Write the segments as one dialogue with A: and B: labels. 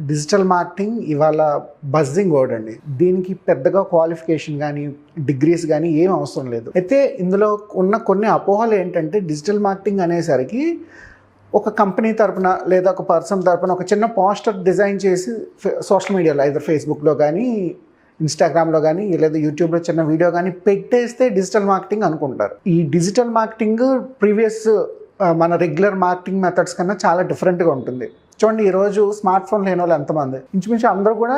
A: Digital marketing ఇవాళ buzzing word అండి. దీనికి పెద్దగా క్వాలిఫికేషన్ కానీ డిగ్రీస్ కానీ ఏం అవసరం లేదు. అయితే ఇందులో ఉన్న కొన్ని అపోహలు ఏంటంటే, డిజిటల్ మార్కెటింగ్ అనేసరికి ఒక కంపెనీ తరపున లేదా ఒక పర్సన్ తరపున ఒక చిన్న పోస్టర్ డిజైన్ చేసి సోషల్ మీడియాలో అయితే ఫేస్బుక్లో కానీ ఇన్స్టాగ్రామ్లో కానీ లేదా యూట్యూబ్లో చిన్న వీడియో కానీ పెట్టేస్తే డిజిటల్ మార్కెటింగ్ అనుకుంటారు. ఈ డిజిటల్ మార్కెటింగ్ ప్రీవియస్ మన రెగ్యులర్ మార్కెటింగ్ మెథడ్స్ కన్నా చాలా డిఫరెంట్గా ఉంటుంది. చూడండి, ఈరోజు స్మార్ట్ ఫోన్ లేని వాళ్ళు ఎంతమంది, ఇంచుమించు అందరూ కూడా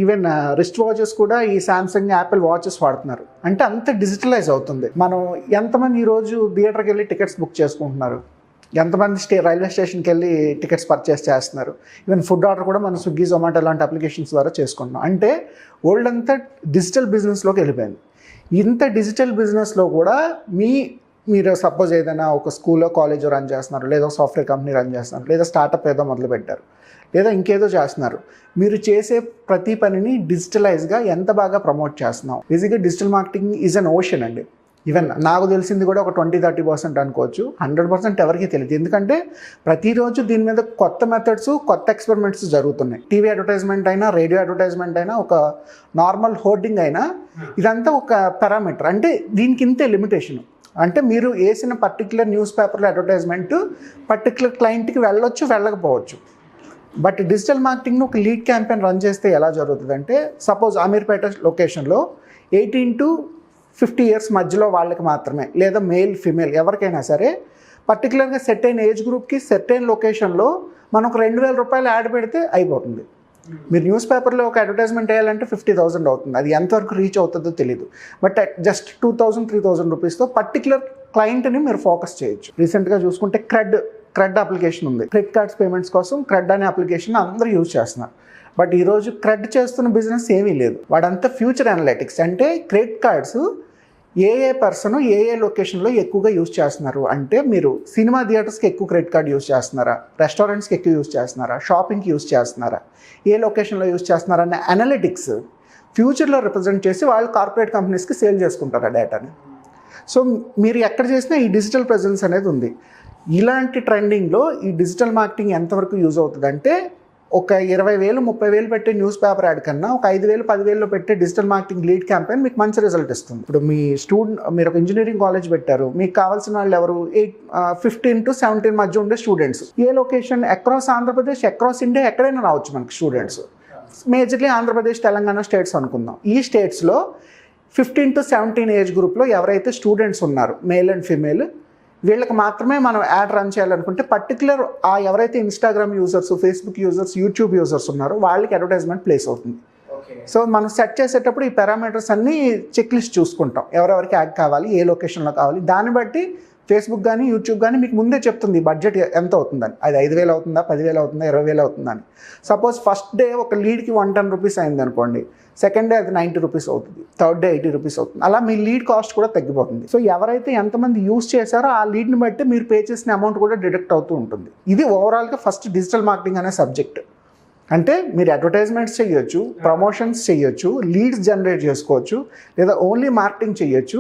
A: ఈవెన్ రిస్ట్ వాచెస్ కూడా ఈ శాంసంగ్ యాపిల్ వాచెస్ వాడుతున్నారు. అంటే అంత డిజిటలైజ్ అవుతుంది. మనం ఎంతమంది ఈరోజు థియేటర్కి వెళ్ళి టికెట్స్ బుక్ చేసుకుంటున్నారు, ఎంతమంది రైల్వే స్టేషన్కి వెళ్ళి టికెట్స్ పర్చేస్ చేస్తున్నారు. ఈవెన్ ఫుడ్ ఆర్డర్ కూడా మనం స్విగ్గీ, జొమాటో లాంటి అప్లికేషన్స్ ద్వారా చేసుకుంటున్నాం. అంటే వరల్డ్ అంతా డిజిటల్ బిజినెస్లోకి వెళ్ళిపోయింది. ఇంత డిజిటల్ బిజినెస్లో కూడా మీరు సపోజ్ ఏదైనా ఒక స్కూల్లో కాలేజ్ రన్ చేస్తున్నారు, లేదా సాఫ్ట్వేర్ కంపెనీ రన్ చేస్తున్నారు, లేదా స్టార్టప్ ఏదో మొదలు పెట్టారు, లేదా ఇంకేదో చేస్తున్నారు. మీరు చేసే ప్రతి పనిని డిజిటలైజ్గా ఎంత బాగా ప్రమోట్ చేస్తున్నాం. బేసిక్గా digital marketing is an ocean అండి. ఈవెన్ నాకు తెలిసింది కూడా ఒక 20-30% అనుకోవచ్చు. 100% ఎవరికి తెలియదు. ఎందుకంటే ప్రతిరోజు దీని మీద కొత్త మెథడ్స్, కొత్త ఎక్స్పెరిమెంట్స్ జరుగుతున్నాయి. టీవీ అడ్వర్టైజ్మెంట్ అయినా, రేడియో అడ్వర్టైజ్మెంట్ అయినా, ఒక నార్మల్ హోర్డింగ్ అయినా, ఇదంతా ఒక పారామీటర్. అంటే దీనికి ఇంతే లిమిటేషన్. అంటే మీరు వేసిన పర్టికులర్ న్యూస్ పేపర్లో అడ్వర్టైజ్మెంట్ పర్టికులర్ క్లయింట్కి వెళ్ళొచ్చు, వెళ్ళకపోవచ్చు. బట్ డిజిటల్ మార్కెటింగ్ను ఒక లీడ్ క్యాంపెయిన్ రన్ చేస్తే ఎలా జరుగుతుంది అంటే, సపోజ్ అమీర్పేట లొకేషన్లో 18 to 50 years మధ్యలో వాళ్ళకి మాత్రమే, లేదా మేల్ ఫీమేల్ ఎవరికైనా సరే పర్టికులర్గా సెట్ అయిన ఏజ్ గ్రూప్కి సెట్ అయిన లొకేషన్లో మనం ఒక 2,000 రూపాయలు యాడ్ పెడితే అయిపోతుంది. మీరు న్యూస్ పేపర్లో ఒక అడ్వర్టైజ్మెంట్ వేయాలంటే 50,000 అవుతుంది. అది ఎంతవరకు రీచ్ అవుతుందో తెలియదు. బట్ జస్ట్ 2,000-3,000 రూపీస్తో పర్టికులర్ క్లయింట్ని మీరు ఫోకస్ చేయొచ్చు. రీసెంట్గా చూసుకుంటే క్రెడ్ అప్లికేషన్ ఉంది. క్రెడిట్ కార్డ్స్ పేమెంట్స్ కోసం క్రెడ్ అనే అప్లికేషన్ అందరూ యూజ్ చేస్తున్నారు. బట్ ఈరోజు క్రెడ్ చేస్తున్న బిజినెస్ ఏమీ లేదు. వాడంతా ఫ్యూచర్ అనలిటిక్స్. అంటే క్రెడిట్ కార్డ్స్ ఏ పర్సన్ ఏ లొకేషన్లో ఎక్కువగా యూజ్ చేస్తున్నారు అంటే, మీరు సినిమా థియేటర్స్కి ఎక్కువ క్రెడిట్ కార్డ్ యూజ్ చేస్తున్నారా, రెస్టారెంట్స్కి ఎక్కువ యూజ్ చేస్తున్నారా, షాపింగ్కి యూజ్ చేస్తున్నారా, ఏ లొకేషన్లో యూజ్ చేస్తున్నారా అనే అనలిటిక్స్ ఫ్యూచర్లో రిప్రజెంట్ చేసి వాళ్ళు కార్పొరేట్ కంపెనీస్కి సేల్ చేసుకుంటారు ఆ డేటాని. సో మీరు ఎక్కడ చేసినా ఈ డిజిటల్ ప్రెజెన్స్ అనేది ఉంది. ఇలాంటి ట్రెండింగ్లో ఈ డిజిటల్ మార్కెటింగ్ ఎంతవరకు యూజ్ అవుతుంది అంటే, ఒక 20,000-30,000 పెట్టే న్యూస్ పేపర్ యాడ్ కన్నా ఒక 5,000-10,000లో పెట్టే డిజిటల్ మార్కెటింగ్ లీడ్ క్యాంపెయిన్ మీకు మంచి రిజల్ట్ ఇస్తుంది. ఇప్పుడు మీరు ఒక ఇంజనీరింగ్ కాలేజ్ పెట్టారు, మీకు కావాల్సిన వాళ్ళు ఎవరు 15 to 17 మధ్య ఉండే స్టూడెంట్స్. ఏ location across Andhra Pradesh, across India ఎక్కడైనా రావచ్చు మనకి students. Majorly Andhra Pradesh, Telangana states అనుకుందాం. ఈ స్టేట్స్లో 15 to 17 ఏజ్ గ్రూప్లో ఎవరైతే స్టూడెంట్స్ ఉన్నారు, మేల్ అండ్ ఫీమేల్, వీళ్ళకి మాత్రమే మనం యాడ్ రన్ చేయాలనుకుంటే పర్టికులర్ ఎవరైతే Instagram users, Facebook users, YouTube users ఉన్నారో వాళ్ళకి అడ్వర్టైజ్మెంట్ ప్లేస్ అవుతుంది. సో మనం సెట్ చేసేటప్పుడు ఈ పారామీటర్స్ అన్నీ చెక్ లిస్ట్ చూసుకుంటాం. ఎవరెవరికి యాడ్ కావాలి, ఏ లొకేషన్లో కావాలి, దాన్ని బట్టి ఫేస్బుక్ కానీ యూట్యూబ్ కానీ మీకు ముందే చెప్తుంది బడ్జెట్ ఎంత అవుతుందని. అది 5,000 అవుతుందా, 10,000 అవుతుందా, 20,000 అవుతుందని. సపోజ్ ఫస్ట్ డే ఒక లీడ్కి 110 రూపీస్ అయింది అనుకోండి, సెకండ్ డే అది 90 రూపీస్ అవుతుంది, థర్డ్ డే 80 రూపీస్ అవుతుంది. అలా మీ లీడ్ కాస్ట్ కూడా తగ్గిపోతుంది. సో ఎవరైతే ఎంతమంది యూజ్ చేశారో ఆ లీడ్ని బట్టి మీరు పే చేసిన అమౌంట్ కూడా డిడక్ట్ అవుతూ ఉంటుంది. ఇది ఓవరాల్గా ఫస్ట్ డిజిటల్ మార్కెటింగ్ అనే సబ్జెక్ట్. అంటే మీరు అడ్వర్టైజ్మెంట్స్ చేయొచ్చు, ప్రమోషన్స్ చేయొచ్చు, లీడ్స్ జనరేట్ చేసుకోవచ్చు, లేదా ఓన్లీ మార్కెటింగ్ చేయొచ్చు,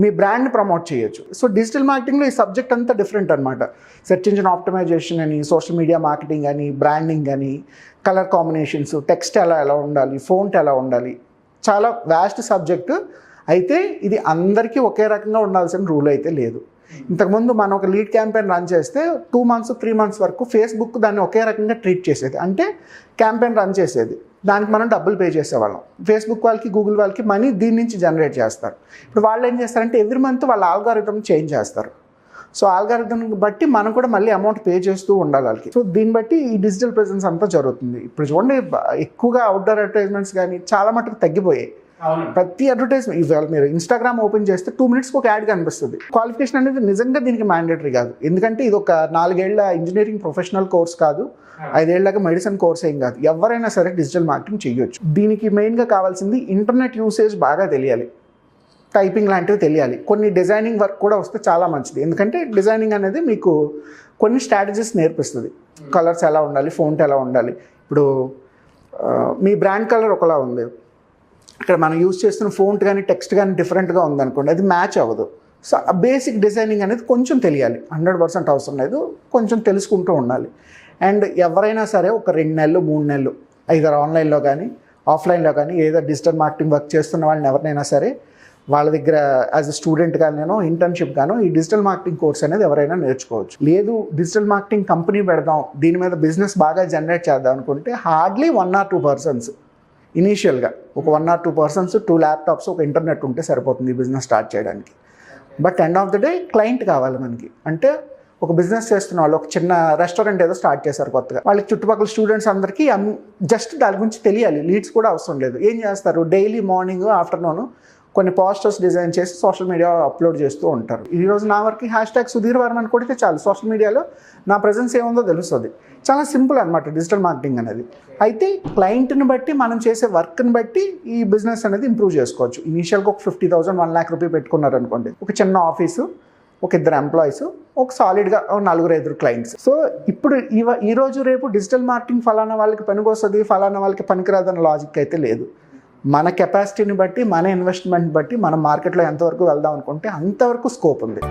A: మీ బ్రాండ్ని ప్రమోట్ చేయొచ్చు. సో డిజిటల్ మార్కెటింగ్లో ఈ సబ్జెక్ట్ అంతా డిఫరెంట్ అనమాట. సెర్చ్ ఇంజిన్ ఆప్టిమైజేషన్ అని, సోషల్ మీడియా మార్కెటింగ్ అని, బ్రాండింగ్ అని, కలర్ కాంబినేషన్స్, టెక్స్ట్ ఎలా ఉండాలి, ఫోంట్ ఎలా ఉండాలి, చాలా వ్యాస్ట్ సబ్జెక్ట్. అయితే ఇది అందరికీ ఒకే రకంగా ఉండాల్సిన రూల్ అయితే లేదు. ఇంతకుముందు మనం ఒక లీడ్ క్యాంపెయిన్ రన్ చేస్తే 2 months 3 months వరకు ఫేస్బుక్ దాన్ని ఒకే రకంగా ట్రీట్ చేసేది. అంటే క్యాంపెయిన్ రన్ చేసేది, దానికి మనం డబ్బులు పే చేసేవాళ్ళం. ఫేస్బుక్ వాళ్ళకి, గూగుల్ వాళ్ళకి మనీ దీని నుంచి జనరేట్ చేస్తారు. ఇప్పుడు వాళ్ళు ఏం చేస్తారంటే ఎవ్రీ మంత్ వాళ్ళ ఆల్గారిథం చేంజ్ చేస్తారు. సో ఆల్గారిథం బట్టి మనం కూడా మళ్ళీ అమౌంట్ పే చేస్తూ ఉండాలి వాళ్ళకి. సో దీన్ని బట్టి ఈ డిజిటల్ ప్రెజెన్స్ అంతా జరుగుతుంది. ఇప్పుడు చూడండి, ఎక్కువగా అవుట్డోర్ అడ్వర్టైజ్మెంట్స్ కానీ చాలా మటుకు తగ్గిపోయాయి. ప్రతి అడ్వర్టైజ్మెంట్ ఇవాళ మీరు ఇన్స్టాగ్రామ్ ఓపెన్ చేస్తే 2 minutesకి ఒక యాడ్ కనిపిస్తుంది. క్వాలిఫికేషన్ అనేది నిజంగా దీనికి మ్యాండేటరీ కాదు. ఎందుకంటే ఇది ఒక 4 ఏళ్ల ఇంజనీరింగ్ ప్రొఫెషనల్ కోర్స్ కాదు, 5 ఏళ్ళగా మెడిసిన్ కోర్స్ ఏం కాదు. ఎవరైనా సరే డిజిటల్ మార్కెటింగ్ చేయొచ్చు. దీనికి మెయిన్గా కావాల్సింది ఇంటర్నెట్ యూసేజ్ బాగా తెలియాలి, టైపింగ్ లాంటివి తెలియాలి, కొన్ని డిజైనింగ్ వర్క్ కూడా వస్తే చాలా మంచిది. ఎందుకంటే డిజైనింగ్ అనేది మీకు కొన్ని స్ట్రాటజీస్ నేర్పిస్తుంది. కలర్స్ ఎలా ఉండాలి, ఫోంట్ ఎలా ఉండాలి. ఇప్పుడు మీ బ్రాండ్ కలర్ ఒకలా ఉంది, ఇక్కడ మనం యూజ్ చేస్తున్న ఫోంట్ కానీ టెక్స్ట్ కానీ డిఫరెంట్గా ఉందనుకోండి, అది మ్యాచ్ అవ్వదు. సో ఆ బేసిక్ డిజైనింగ్ అనేది కొంచెం తెలియాలి. 100% అవసరం లేదు, కొంచెం తెలుసుకుంటూ ఉండాలి. అండ్ ఎవరైనా సరే ఒక 2 నెలలు 3 నెలలు ఐదర్ ఆన్లైన్లో కానీ ఆఫ్లైన్లో కానీ ఏదో డిజిటల్ మార్కెటింగ్ వర్క్ చేస్తున్న వాళ్ళని ఎవరినైనా సరే వాళ్ళ దగ్గర యాజ్ అ స్టూడెంట్ గానో ఇంటర్న్షిప్ గానో ఈ డిజిటల్ మార్కెటింగ్ కోర్స్ అనేది ఎవరైనా నేర్చుకోవచ్చు. లేదు డిజిటల్ మార్కెటింగ్ కంపెనీ పెడదాం, దీని మీద బిజినెస్ బాగా జనరేట్ చేద్దాం అనుకుంటే హార్డ్లీ 1 or 2 పర్సన్స్ ఇనీషియల్గా ఒక 1 or 2 పర్సన్స్ 2 ల్యాప్టాప్స్ ఒక ఇంటర్నెట్ ఉంటే సరిపోతుంది ఈ బిజినెస్ స్టార్ట్ చేయడానికి. But end of the day client కావాలి మనకి. అంటే ఒక బిజినెస్ చేస్తున్న వాళ్ళు ఒక చిన్న రెస్టారెంట్ ఏదో స్టార్ట్ చేశారు కొత్తగా, వాళ్ళకి చుట్టుపక్కల స్టూడెంట్స్ అందరికీ జస్ట్ దాని గురించి తెలియాలి, లీడ్స్ కూడా అవసరం లేదు. ఏం చేస్తారు, డైలీ మార్నింగ్ ఆఫ్టర్నూన్ కొన్ని పోస్టర్స్ డిజైన్ చేసి సోషల్ మీడియా అప్లోడ్ చేస్తూ ఉంటారు. ఈరోజు నా వరకు #సుధీర్ వర్మ అని కొడితే చాలు, సోషల్ మీడియాలో నా ప్రెజెన్స్ ఏముందో తెలుస్తుంది. చాలా సింపుల్ అనమాట డిజిటల్ మార్కెటింగ్ అనేది. అయితే క్లయింట్ని బట్టి మనం చేసే వర్క్ని బట్టి ఈ బిజినెస్ అనేది ఇంప్రూవ్ చేసుకోవచ్చు. ఇనీషియల్గా ఒక 50,000 1 lakh రూపీ పెట్టుకున్నారు అనుకోండి, ఒక చిన్న ఆఫీసు, ఒక 2 ఎంప్లాయీస్, ఒక సాలిడ్గా 4-5 క్లయింట్స్. సో ఇప్పుడు ఈరోజు రేపు డిజిటల్ మార్కెటింగ్ ఫలానా వాళ్ళకి పనికొస్తుంది, ఫలానా వాళ్ళకి పనికిరాదన్న లాజిక్ అయితే లేదు. మన కెపాసిటీని బట్టి, మన ఇన్వెస్ట్మెంట్ బట్టి మనం మార్కెట్లో ఎంతవరకు వెళ్దాం అనుకుంటే అంతవరకు స్కోప్ ఉంది.